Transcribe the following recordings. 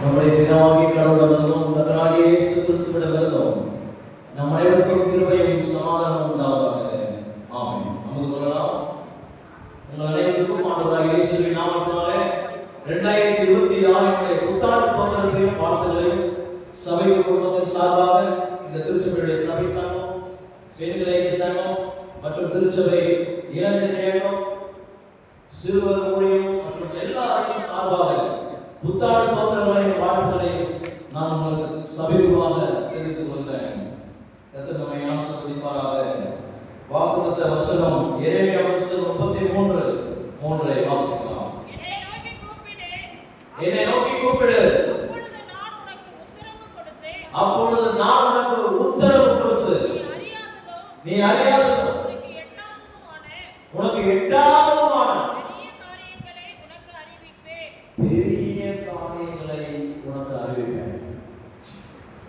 நம்முடைய பிதாவாகிய கடவுளிடமிருந்தும் கர்த்தராகிய இயேசு கிறிஸ்துவிடமிருந்தும் நம் அனைவருக்கும் கிருபையும் சமாதானமும் உண்டாவதாக. ஆமென். நமது சொல்லலாம். உங்கள் அனைவருக்கும் ஆண்டவராகிய இயேசுவின் நாமத்தினாலே 2026 புத்தாண்டு பொங்கலையும் வாழ்த்துக்களையும் சபை குடும்பத்தின் சார்பாக இந்த திருச்சபையுடைய சபை சங்கம், பெண்களை சங்கம் மற்றும் திருச்சபை இளைஞர் சிறுவர் ஊழியம் மற்றும் எல்லாரையும் சார்பாக புத்தாண்டு பொங்கலையும் வாழ்த்துக்களையும் நான் உங்களுக்கு சபைக்குள்ளாக தெரிவித்துக் கொள்கிறேன். கர்த்தர் நம்மை ஆசீர்வதிப்பாராக. வாக்குத்தத்த வசனம் எரேமியா புத்தகம் 33:3 வாசிக்கலாம். என்னை நோக்கி கூப்பிடு, அப்பொழுது நான் உனக்கு உத்தரவு கொடுத்து நீ அறியாததோ உனக்கு எட்டாததுமான பெரிய காரியங்களை உனக்கு அறிவிப்பேன்.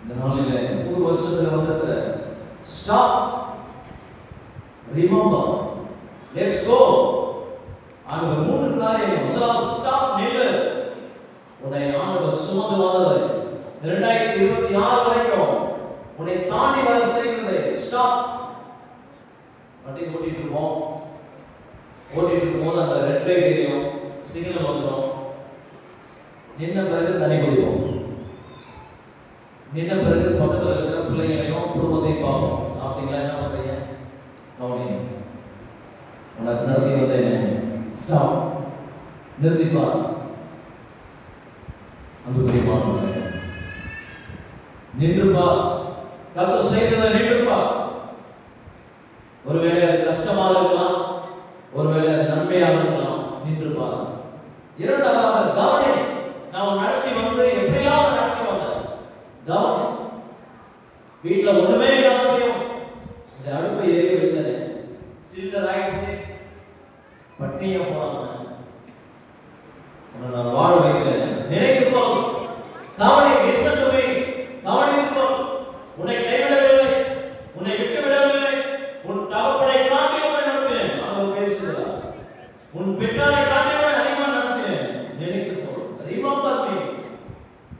இந்த நாளில புது வருஷத்துல வந்துட்டு ஸ்டாப், ரிமெம்பர், லெட்ஸ் கோ. ஆண்டவர் 3 காரியங்கள். முதலாவது ஸ்டாப், நில்லு. உன்னை ஆண்டவர் சுமந்து வந்தவர் 2026 வரைக்கும் உன்னை தாண்டி வர செய்கிறது. ஸ்டாப். வண்டி ஓட்டிட்டு இருக்கோம், ஓட்டிட்டு இருக்கும்போது அந்த ரெட் லைட் எரியும், சிக்னல் வந்துடும். நின்ன பிறகு தண்ணி குடிப்போம். நின்ன பிறகு பக்கத்தில் இருக்கிற பிள்ளைங்களையும் குடும்பத்தையும் பார்ப்போம். சாப்பிட்டீங்களா, என்ன பண்றீங்க, கவனிங்க. உனக்கு நடத்தி வந்தேன். ஸ்டாப், நிறுத்திப்பா. அன்புக்குரிய நின்றுப்பா. கர்த்தர் செய்ததை நின்றுப்பா. ஒருவேளை அது கஷ்டமாக இருக்கலாம், ஒருவேளை அது நன்மையாக இருக்கலாம். நின்றுப்பா. இரண்டாவது கவனி. நான் நடத்தி வந்து எப்படியாவது நடத்தி வந்தேன். கவனி. வீட்டுல ஒண்ணுமே இல்லாமையும் இந்த அடுப்பை எரிய வைத்தேன். சில்லர் ஆயிடுச்சு, பட்டினியா போறாங்க. நான் வாழ வைத்தேன். நினைத்துக்கோ. கவனி. listen to me. கவனித்துக்கோ. உன்னை கைவிடவில்லை, உன்னை விட்டு விடவில்லை. உன் தகப்பனை காட்டி உன்னை நடத்தினேன். அவர் பேசுகிறார். உன் பெற்றாரை காட்டி உன்னை அதிகமாக நடத்தினேன். நினைத்துக்கோ. Remember me.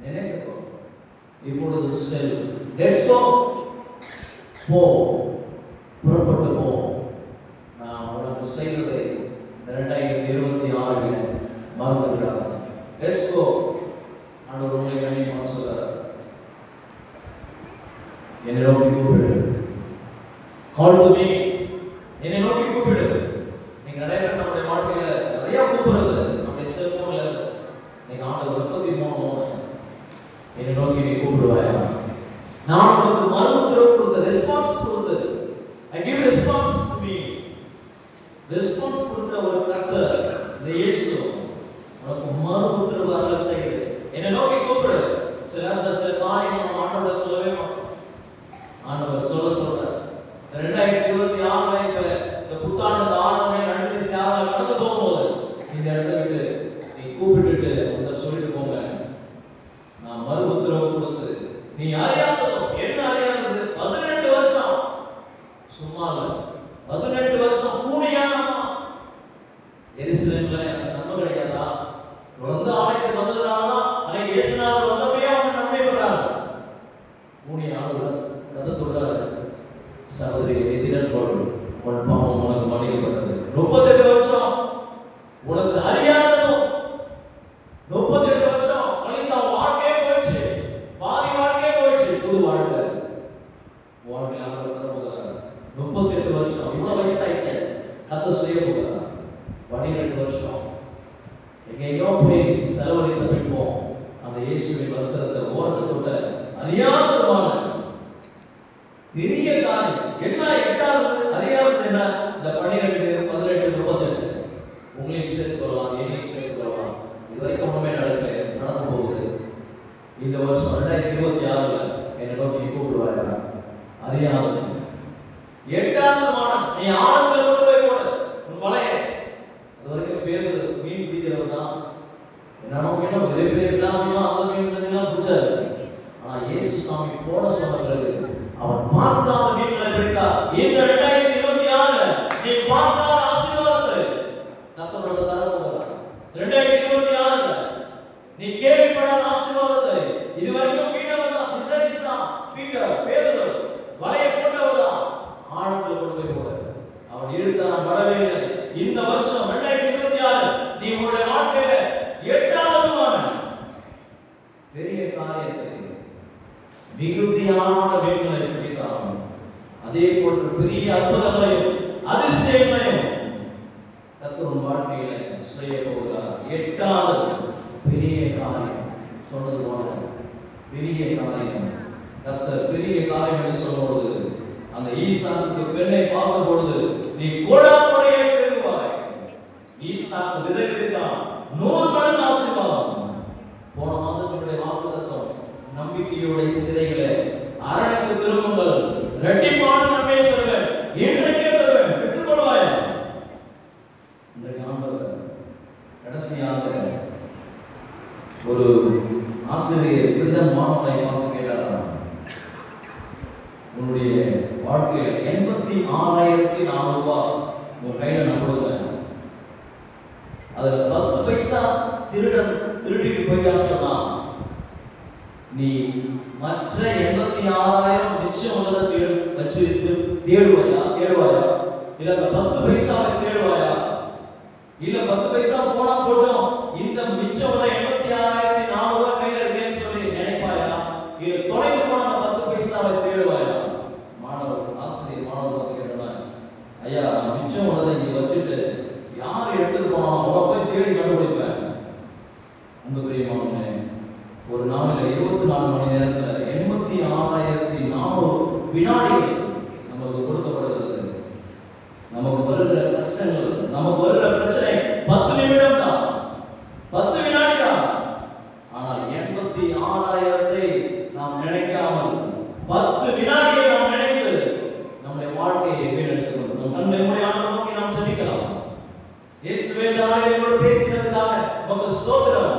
நினைத்துக்கோ. இப்பொழுது செல். Let's go. போ. புறப்பட்டு போ. நான் உனக்கு செய்ததை 2026 மறந்துவிடாத. Let's go. ஆண்டவர் உங்களை கண்டிப்பாக சொல்றார். என்னை நோக்கி கூப்பிடு. Call to me. என்னை நோக்கி கூப்பிடு. நீங்க நிறைய பேர் நம்முடைய வாழ்க்கையில நிறைய கூப்பிடுறது நம்முடைய செல்போன்ல இருக்கு. நீங்க ஆண்டவர் 33 என்னை நோக்கி நீ கூப்பிடுவாயா? நான் உனக்கு மறு உத்தரவு கொடுத்த ரெஸ்பான்ஸ் கொடுத்து I give response to me. Response கொடுத்த ஒரு கர்த்தர் இந்த இயேசு உனக்கு மறு உத்தரவு அருள செய்து என்னை நோக்கி கூப்பிடு. சில காரியங்கள் நம்ம ஆண்டவர் சொல்லவே மாட்டோம். ஆண்டவர் சொல்றார். 2026 இப்ப இந்த புத்தாண்டு ஆராதனை நடந்து சேவல கடந்து போகும்போது இந்த இடத்தை விட்டு நீ கூப்பிட்டுட்டு உங்க சொல்லிட்டு போங்க. நான் மறு உத்தரவு கொடுத்து நீ அறியாததோ என்ன அறியாதது 18 வருஷம் சும்மா இல்ல, 18 வருஷம் கூடியானா எருசலேம்ல நன்மை கிடைக்காதா? வந்து ஆலயத்துக்கு வந்ததுனால அன்னைக்கு இயேசுநாதர் வந்தப்பயே அவங்க நன்மை பெறாங்க. மூணு ஆளுகள் கதை சொல்றாரு. சகோதரி எதிரன் போல் உன் பாவம் உனக்கு மன்னிக்கப்பட்டது. 38 வருஷம் உனக்கு அறியாததோ 38 வருஷம் கழித்த வாழ்க்கையே போயிடுச்சு. பாதி வாழ்க்கையே போயிடுச்சு. புது வாழ்க்கை வாழ்க்கை ஆண்டவர் தர போகிறார். 38 வருஷம் இவ்வளவு வயசாயிடுச்சு. கதை செய்ய போகிறார். 12 வருஷம் எங்கேயோ போய் செலவழித்த பின்போம் அந்த இயேசுவின் வஸ்திரத்தை ஓரத்தை தொட்ட அறியாததுமான பெரிய காரியம் என்ன? எட்டாவது அறியாதது என்ன? இந்த 12, 18, 38 உங்களையும் சேர்த்து கொள்ளலாம், என்னையும் சேர்த்து கொள்ளலாம். இதுவரைக்கும் ஒண்ணுமே நடந்து போகுது. இந்த வருஷம் 2026 என்னை நோக்கி கூப்பிடுவாங்க. அறியாதது எட்டாவது மானம். நீ ஆழத்துல கொண்டு போய் போடு உன் வலையை. அது வரைக்கும் பேரு மீன் பிடிக்கிறவர் தான். என்னன்னா பெரிய பெரிய விடாமையோ அந்த மீன் பிடிச்சாரு. ஆனா இயேசு சாமி போட சொன்ன பிறகு அவன் பார்க்காத மீன்களை பிடித்தார். இந்த 2026 நீ பார்க்காத ஆசீர்வாதத்தை கர்த்தர் தர போகிறார். 2026 நீ கேள்விப்படாத ஆசீர்வாதத்தை காரியத்தை மிகுதியான வேதனை பிடித்தாலும் அதே போன்று பெரிய அற்புதங்களையும் அதிசயங்களையும் கர்த்தர் வாழ்க்கையில செய்ய போகிறார். எட்டாவது பெரிய காரியம் சொன்னது போல பெரிய காரியம். கர்த்தர் பெரிய காரியம் என்று சொல்லும்போது அந்த ஈசாக்கு பெண்ணை பார்க்கும் பொழுது நீ கோடாமலையை பெறுவாய். ஈசாக்கு விதை விதைத்தான் 100 மடங்கு ஆசீர்வாதம். போன மாதத்தினுடைய வாக்குத்தத்தம் நம்பிக்கையோட சிறைகளை அரணுக்கு திரும்புங்கள், இரட்டிப்பான நன்மையை தருவேன், இன்றைக்கே தருவேன், பெற்றுக்கொள்வாய். இன்றைக்கு ஆண்டவர் கடைசியாக ஒரு ஆசிரியர் திருடன் மாணவனை பார்த்து கேட்டாராம், உன்னுடைய வாழ்க்கையில 86,400 ரூபாய் உன் கையில நான் கொடுக்குறேன், அதுல 10 பைசா திருடிட்டு போயிட்டான்னு சொன்னா நீ மற்ற 86,000 மிச்சம் உள்ளதை வச்சிருந்து தேடுவாயா இல்ல அந்த 10 பைசாவை தேடுவாயா? இல்ல 10 பைசா போனா போட்டோம், இந்த மிச்சம் உள்ள 86,400 ரூபாய் கையில இருக்கேன்னு சொல்லி நினைப்பாயா? இல்ல தொலைந்து போன அந்த 10 பைசாவை தேடுவாயா? ஆசிரியர் மாணவர் கேட்டாங்க, ஐயா மிச்சம் உள்ளதை இங்க வச்சுட்டு யார் எடுத்துட்டு போனா அவரை போய் தேடி கண்டுபிடிப்பேன். அந்த பிரியமானவனே, ஒரு நாளில் 24 மணி நேரத்துல 86,400 வினாடிகள் நமக்கு கொடுக்கப்படுகிறது. நமக்கு வருகிற கஷ்டங்கள், நமக்கு வருகிற பிரச்சனை 10 நிமிடம் தான், 10 வினாடி தான். ஆனால் 86,000 நாம் நினைக்காமல் 10 வினாடியை நாம் நினைத்து நம்முடைய வாழ்க்கையை வீணடித்துக் கொண்டோம். நம்முடைய ஆண்டவரை நோக்கி நாம் ஜெபிக்கலாம். இயேசுவே நாளை என்னோடு பேசினதுக்காக உமக்கு ஸ்தோத்திரம்.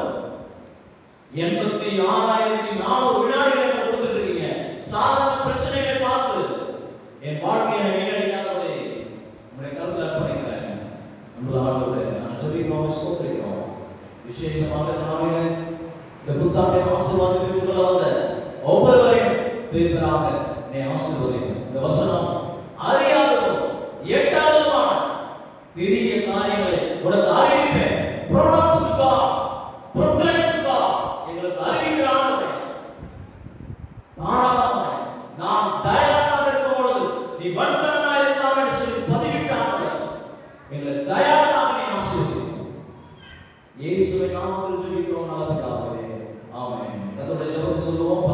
86,400 வினாடிகளை கொடுத்துட்டு இருக்கீங்க. சாதாரண பிரச்சனைகளை பார்த்து என் வாழ்க்கையை வீணடிக்காதவரை உங்களுடைய கருத்தில் அர்ப்பணிக்கிறேன். நம்மள ஆண்டவரே நான் ஜெபிக்கிறோம், ஸ்தோத்திரிக்கிறோம். விசேஷமாக நாளில இந்த புத்தாண்டை ஆசீர்வாதம் பெற்றுக்கொள்ள வந்த ஒவ்வொருவரையும் பெரிதாக நீ ஆசீர்வதிக்கும். இந்த வசனம் அறியாததும் எட்டாததுமான பெரிய காரியங்களை உனக்கு அறிவிப்பேன். Pronounce to God, proclaim to God, எங்களுக்கு அறிவிக்கிறானே தாராளமாய் நான் தயாராக இருக்கும்போது நீ வன்கணனாக இருக்கலாம் என்று சொல்லி பதிவிட்டாங்க. எங்களை தயாராக நீ ஆசீர்வதிக்கும். இயேசுவின் நாமத்தில் ஜெபிக்கிறோம் நல்ல பிதாவே, ஆமென். கர்த்தருடைய ஜெபத்தை சொல்லுவோம்.